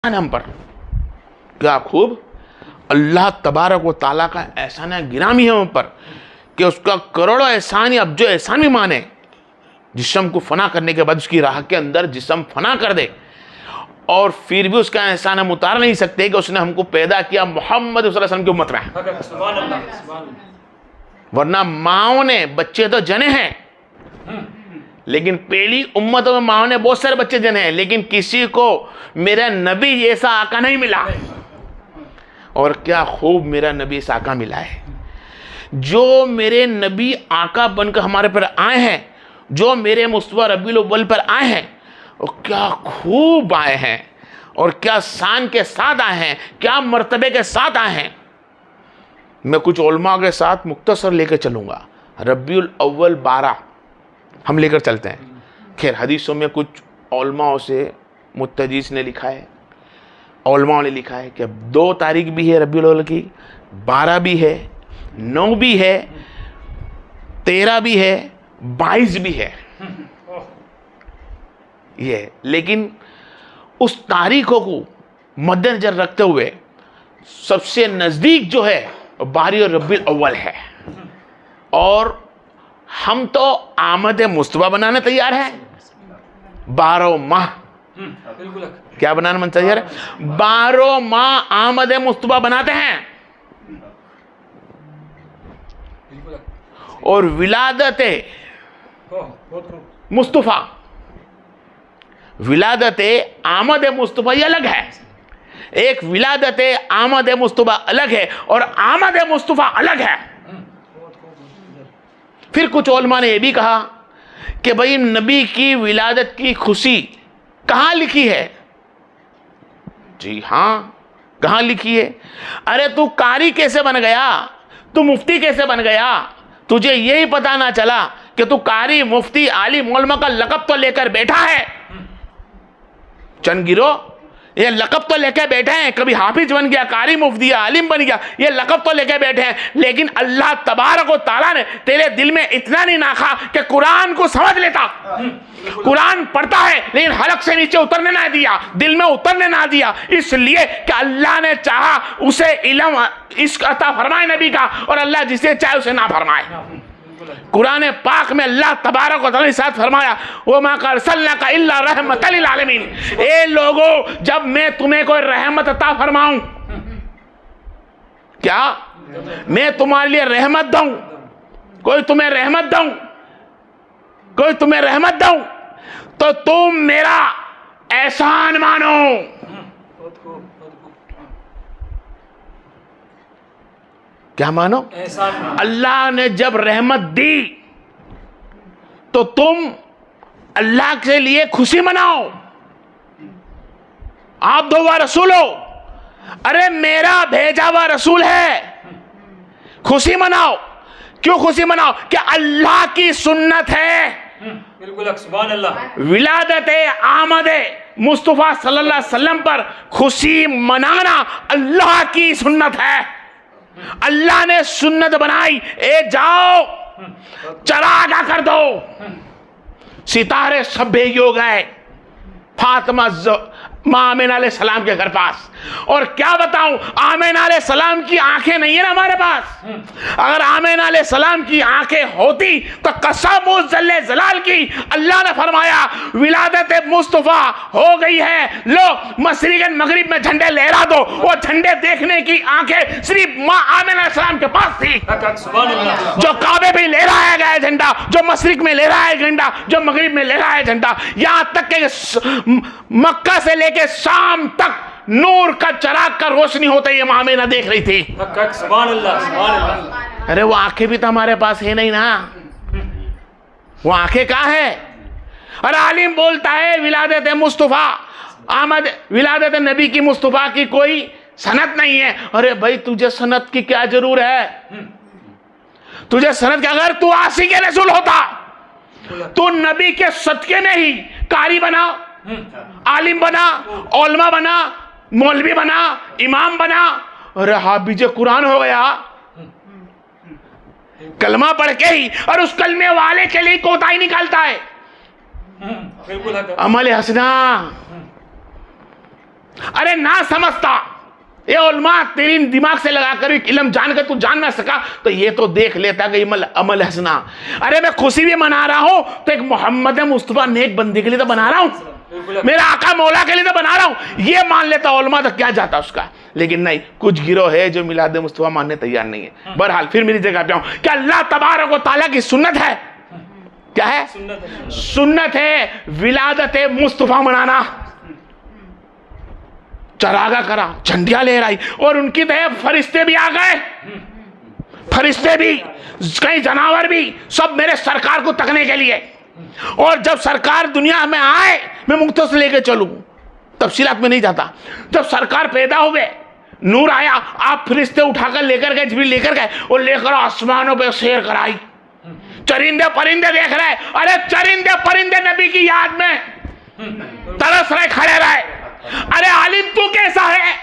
हम पर क्या खूब अल्लाह तबारक व ताला का एहसान गिरामी है हम पर कि उसका करोड़ों एहसान या अब्जो एहसान भी माने। जिस्म को फना करने के बाद उसकी राह के अंदर जिस्म फना कर दे और फिर भी उसका एहसान हम उतार नहीं सकते कि उसने हमको पैदा किया मोहम्मद सल्लल्लाहु अलैहि वसल्लम की उम्मत में। वरना माओ ने बच्चे तो जने हैं, लेकिन पहली उम्मतों में माओ ने बहुत सारे बच्चे जने हैं, लेकिन किसी को मेरा नबी जैसा आका नहीं मिला। और क्या खूब मेरा नबी ऐसा आका मिला है। जो मेरे नबी आका बनकर हमारे पर आए हैं, जो मेरे मुस्तफा रबीउल अव्वल पर आए हैं, और क्या खूब आए हैं और क्या शान के साथ आए हैं, क्या मर्तबे के साथ आए हैं। मैं कुछ उलमा के साथ मुख्तसर लेकर चलूँगा। रबीउल अव्वल 12 हम लेकर चलते हैं। खैर हदीसों में कुछ उलमाओं से मुत्तजीस ने लिखा है, उलमाओं ने लिखा है कि 2 तारीख भी है रबीउल अव्वल की, 12 भी है, 9 भी है, 13 भी है, 22 भी है ये। लेकिन उस तारीखों को मद्देनजर रखते हुए सबसे नज़दीक जो है 12 रबीउल अव्वल है। और हम तो आमद मुस्तफा बनाने तैयार हैं। 12 माह क्या बनाने मन तैयार है? 12 माह आमद मुस्तफा बनाते हैं। और विलादत मुस्तफा, विलादत आमद मुस्तफा ये अलग है। एक विलादत आमद मुस्तफा अलग है और आमद मुस्तफा अलग है। फिर कुछ उलमा ने यह भी कहा कि भाई नबी की विलादत की खुशी कहां लिखी है? जी हां, कहां लिखी है? अरे तू कारी कैसे बन गया, तू मुफ्ती कैसे बन गया, तुझे यही पता ना चला कि तू कारी मुफ्ती आलिम उलमा का लक़ब तो लेकर बैठा है। चंद गिरो, ये लक़ब तो लेकर बैठे हैं। कभी हाफिज बन गया, कारी मुफ्ती आलिम बन गया, ये लक़ब तो लेकर बैठे हैं। लेकिन अल्लाह तबारक व तआला ने तेरे दिल में इतना नहीं नाखा कि कुरान को समझ लेता। कुरान पढ़ता है लेकिन हलक से नीचे उतरने ना दिया, दिल में उतरने ना दिया, इसलिए कि अल्लाह ने चाहा उसे इल्म इश्क अता फरमाए नबी का, और अल्लाह जिसे चाहे उसे ना फरमाए। कुरान पाक में अल्लाह तबारक व तआला ने साथ फरमाया, वो मा अर्सलनाका इल्ला रहमतल लिल आलमीन। ए लोगों, जब मैं तुम्हें कोई रहमत अता फरमाऊं, क्या मैं तुम्हारे लिए रहमत दूं, कोई तुम्हें रहमत दूं, कोई तुम्हें रहमत दूं, तो तुम मेरा एहसान मानो। क्या मानो? अल्लाह ने जब रहमत दी तो तुम अल्लाह के लिए खुशी मनाओ। आप 2 रसूल हो, अरे मेरा भेजा हुआ रसूल है, खुशी मनाओ। क्यों खुशी मनाओ? कि अल्लाह की सुन्नत है। बिल्कुल, सुभान अल्लाह। विलादत आमद मुस्तफा सल्लल्लाहु अलैहि वसल्लम पर खुशी मनाना अल्लाह की सुन्नत है। अल्लाह ने सुन्नत बनाई, ए जाओ चरागा कर दो। सितारे सब भेजे हो गए फातिमा माँ आमीना अलैहि सलाम के घर पास। और क्या बताऊं, आमीना अलैहि सलाम की आंखें नहीं है ना हमारे पास। अगर आमीना अलैहि सलाम की आंखें होती तो कसम उस जल्ले जलाल की, अल्लाह ने फरमाया विलादत मुस्तफा हो गई है, लो मशरिक़ मगरिब में झंडे लहरा दो। वो झंडे देखने की आंखें सिर्फ माँ आमीना अलैहि सलाम के पास थी। जो काबे पे लहराया गया झंडा, जो मशरिक़ में लहराया झंडा, जो मगरिब में लहराया झंडा, यहां तक कि मक्का से लेके शाम तक नूर का चराग का रोशनी होते ही आमीना देख रही थी। सुभान अल्लाह, सुभान अल्लाह। अरे वो आंखें भी तो हमारे पास है नहीं ना, वो आंखें कहां है? और आलिम बोलता है विलादत मुस्तफा आमद, विलादत नबी की मुस्तफा की कोई सनत नहीं है। अरे भाई तुझे सनत की क्या जरूर है? तुझे सनत का, अगर तू आशिक रसूल होता तो नबी के सदके में ही कारी बना, आलिम बना, उलमा बना, मौलवी बना, इमाम बना। अरे हाफिज कुरान हो गया कलमा पढ़ के ही, और उस कलमे वाले के लिए कोताही निकालता है। अमल हसना अरे ना समझता, ये उलमा तेरी दिमाग से लगाकर इल्म जानकर तू जान ना सका तो ये तो देख लेता कि अमल हसना। अरे मैं खुशी भी मना रहा हूं तो एक मोहम्मद मुस्तफा नेक बंदे के लिए तो बना रहा हूं, मेरा आका मौला के लिए तो बना रहा हूं, ये मान लेता उलमा तो क्या जाता उसका। लेकिन नहीं, कुछ गिरोह है जो मिलाद मुस्तफा मानने तैयार नहीं है। बहरहाल फिर मेरी जगह पे आऊं, क्या अल्लाह तबारक व तआला की सुन्नत है? क्या है? सुन्नत है विलादत मुस्तफा मनाना। चरागा करा, झंडियां लहराई, और उनकी तरह फरिश्ते भी आ गए, फरिश्ते भी, कई जानवर भी, सब मेरे सरकार को तकने के लिए। और जब सरकार दुनिया में आए, मैं मुख्तसर लेके चलूं, तफसीलात में नहीं जाता, जब सरकार पैदा हो गए, नूर आया, आप फरिश्ते उठाकर लेकर गए, जिब्रील लेकर गए, और लेकर आसमानों पे सैर कराई। चरिंदे परिंदे देख रहे, अरे चरिंदे परिंदे नबी की याद में तरस रहे, खड़े रहे। अरे आलिम तू कैसा है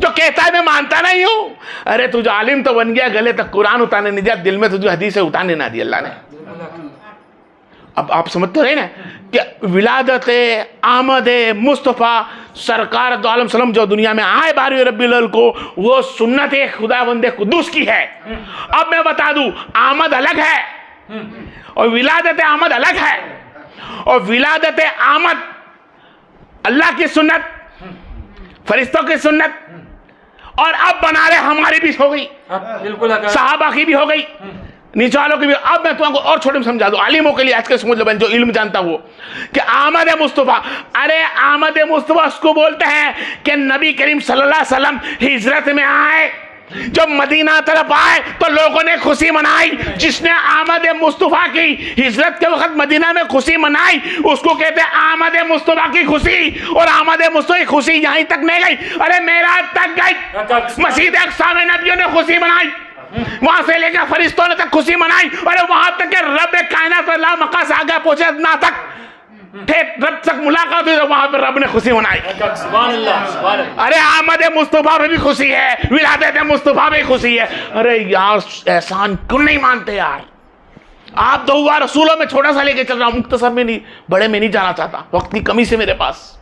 जो कहता है मैं मानता नहीं हूं? अरे तुझे आलिम तो बन गया, गले तक कुरान उतारने नहीं दिया, दिल में तुझे हदीसें उतारने ना दी अल्लाह ने। अब आप समझते रहे ना कि विलादत आमद मुस्तफ़ा सरकार दो आलम सलम जो दुनिया में आए 12 रबीउल अव्वल को, वो सुन्नत खुदावंद कुद्दूस की है। अब मैं बता दूं, आमद अलग है और विलादत आमद अलग है। और विलादत आमद अल्लाह की सुन्नत, फरिश्तों की सुन्नत, और अब बना रहे हमारी भी हो गई, सहाबा की भी हो गई, नीचे वालों की भी। अब मैं तुमको और छोटे में समझा दूं, आलिमों के लिए आज के समझ लो, जो इल्म जानता हो कि आमद मुस्तफ़ा, अरे आमद मुस्तफ़ा उसको बोलते हैं कि नबी करीम सल्लल्लाहु अलैहि वसल्लम हिजरत में आए, जब मदीना तरफ आए तो लोगों ने खुशी मनाई। जिसने आमद मुस्तफ़ा की हिजरत के वक्त मदीना में खुशी मनाई, उसको कहते हैं आमद मुस्तफ़ा की खुशी। और आमद मुस्तफ़ा की खुशी यहीं तक नहीं गई, अरे मेराज तक गई। मस्जिद अक़सा में नबियों ने खुशी मनाई, वहां से लेकर फरिश्तों ने तक खुशी मनाई, अरे वहां तक के रब कायनात अल्लाह मक्का से आगे पहुंचे ना तक रब तक मुलाकात हुई, वहां पर रब ने खुशी मनाई। अरे आमद मुस्तफ़ा में भी खुशी है, विलादत मुस्तफ़ा में खुशी है। अरे यार एहसान क्यों नहीं मानते यार? आप दो हुआ रसूलों में छोटा सा लेके चल रहा हूं, मुख्तसर में नहीं, बड़े में नहीं जाना चाहता, वक्त की कमी से मेरे पास।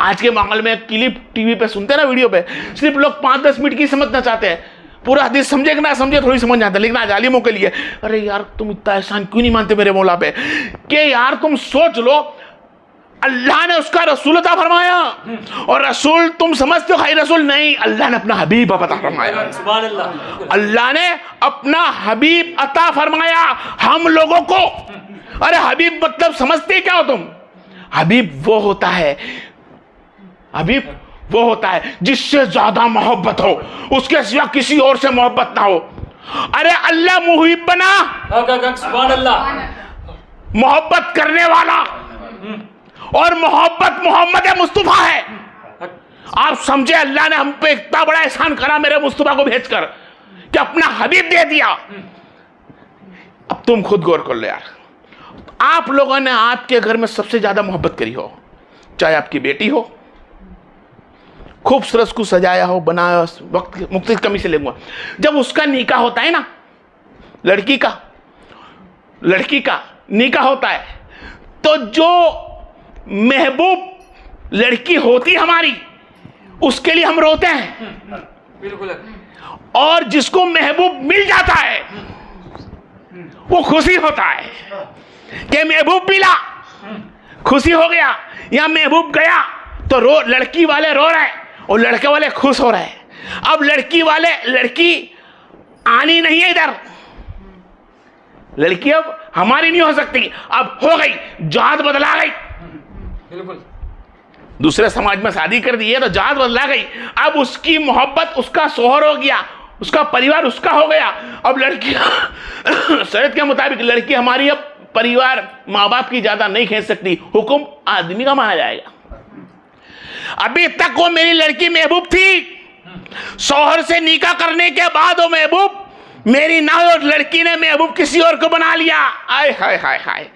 आज के माहौल में क्लिप टीवी पे सुनते हैं ना, वीडियो पे, सिर्फ लोग 5-10 मिनट की समझना चाहते हैं, पूरा हदीस समझे कि ना समझे थोड़ी समझ आता है। लेकिन आज आलिमों के लिए, अरे यार तुम इतना एहसान क्यों नहीं मानते मेरे मौला पे? कि यार तुम सोच लो, अल्लाह ने उसका रसूल अता फरमाया, और रसूल तुम समझते हो, रसूल नहीं, अल्लाह ने अपना हबीब अता फरमाया। अल्लाह ने अपना हबीब अता फरमाया हम लोगों को। अरे हबीब मतलब समझते क्या हो तुम? हबीब वो होता है, हबीब वो होता है जिससे ज्यादा मोहब्बत हो, उसके सिवा किसी और से मोहब्बत ना हो। अरे अल्लाह मुहिब बना, मोहब्बत करने वाला, और मोहब्बत मोहम्मद मुस्तफ़ा है। आप समझे, अल्लाह ने हम पे इतना बड़ा एहसान करा मेरे मुस्तफ़ा को भेजकर कि अपना हबीब दे दिया। अब तुम खुद गौर कर लो यार, आप लोगों ने आपके घर में सबसे ज्यादा मोहब्बत करी हो, चाहे आपकी बेटी हो, खूबसूरत को सजाया हो, बनाया हो, वक्त मुख्तलिफ कमी से लेंगे, जब उसका निकाह होता है ना, लड़की का निकाह होता है, तो जो महबूब लड़की होती हमारी, उसके लिए हम रोते हैं। बिल्कुल। और जिसको महबूब मिल जाता है वो खुशी होता है कि महबूब मिला, खुशी हो गया। या महबूब गया तो लड़की वाले रो रहे हैं और लड़के वाले खुश हो रहे हैं। अब लड़की आनी नहीं है इधर, लड़की अब हमारी नहीं हो सकती, अब हो गई, जात बदला गई। बिल्कुल। दूसरे समाज में शादी कर दी है तो जात बदला गई, अब उसकी मोहब्बत, उसका शोहर हो गया, उसका परिवार उसका हो गया। अब लड़की शरीयत के मुताबिक लड़की हमारी अब परिवार माँ बाप की ज्यादा नहीं खींच सकती, हुक्म आदमी का माना जाएगा। अभी तक वो मेरी लड़की महबूब थी, शौहर से निकाह करने के बाद वो महबूब मेरी ना, और लड़की ने महबूब किसी और को बना लिया। आय हाय हाय हाय,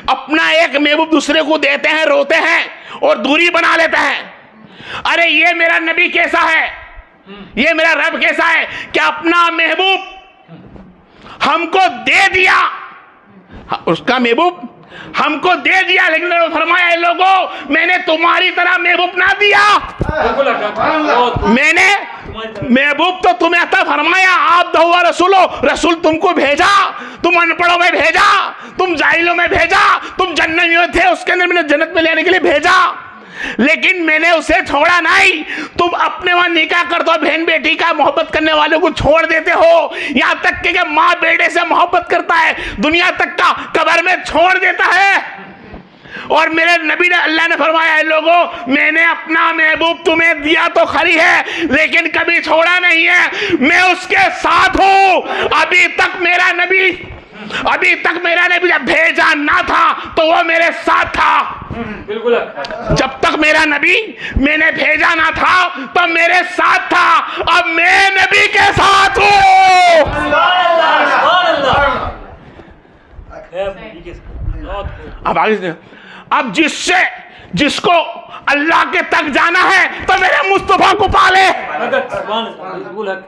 अपना एक महबूब दूसरे को देते हैं, रोते हैं और दूरी बना लेते हैं। अरे ये मेरा नबी कैसा है, ये मेरा रब कैसा है कि अपना महबूब हमको दे दिया, उसका महबूब हमको दे दिया, लेकिन उन्होंने फरमाया "ए लोगों, मैंने तुम्हारी तरह महबूब ना दिया, बिल्कुल हक, बहुत मैंने महबूब तो तुम्हें अता फरमाया, आप दहुआ रसूलो, रसूल तुमको भेजा, तुम अनपढ़ों में भेजा, तुम जाहिलों में भेजा, तुम जन्नत में थे, उसके अंदर मैंने जन्नत में लेने के लिए भेजा, लेकिन मैंने उसे छोड़ा नहीं। तुम अपने वहां निकाह कर दो, बहन बेटी का मोहब्बत करने वालों को छोड़ देते हो, यहां तक कि माँ बेटे से मोहब्बत करता है, दुनिया तक का कब्र में छोड़ देता है। और मेरे नबी ने, अल्लाह ने फरमाया "है लोगों, मैंने अपना महबूब तुम्हें दिया तो खरी है, लेकिन कभी छोड़ा नहीं है, मैं उसके साथ हूं। अभी तक मेरा नबी जब भेजा ना था तो वो मेरे साथ था, बिल्कुल हक, जब तक मेरा नबी मैंने भेजा ना था तो मेरे साथ था, अब मैं नबी के साथ हूं। सुभान अल्लाह, है नबी के साथ, बहुत खूब। अब आगे अब जिसको अल्लाह के तक जाना है तो मेरे मुस्तफा को पाले। सुभान अल्लाह, बिल्कुल हक,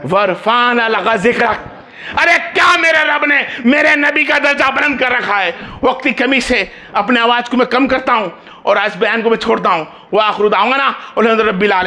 वरफान लगा जिक्र, अरे क्या मेरे रब ने मेरे नबी का दर्जा बुलंद कर रखा है। वक्त की कमी से अपने आवाज को मैं कम करता हूं और आज बयान को मैं छोड़ता हूं। वह आखिर दावाना और रब्बिल आलमीन।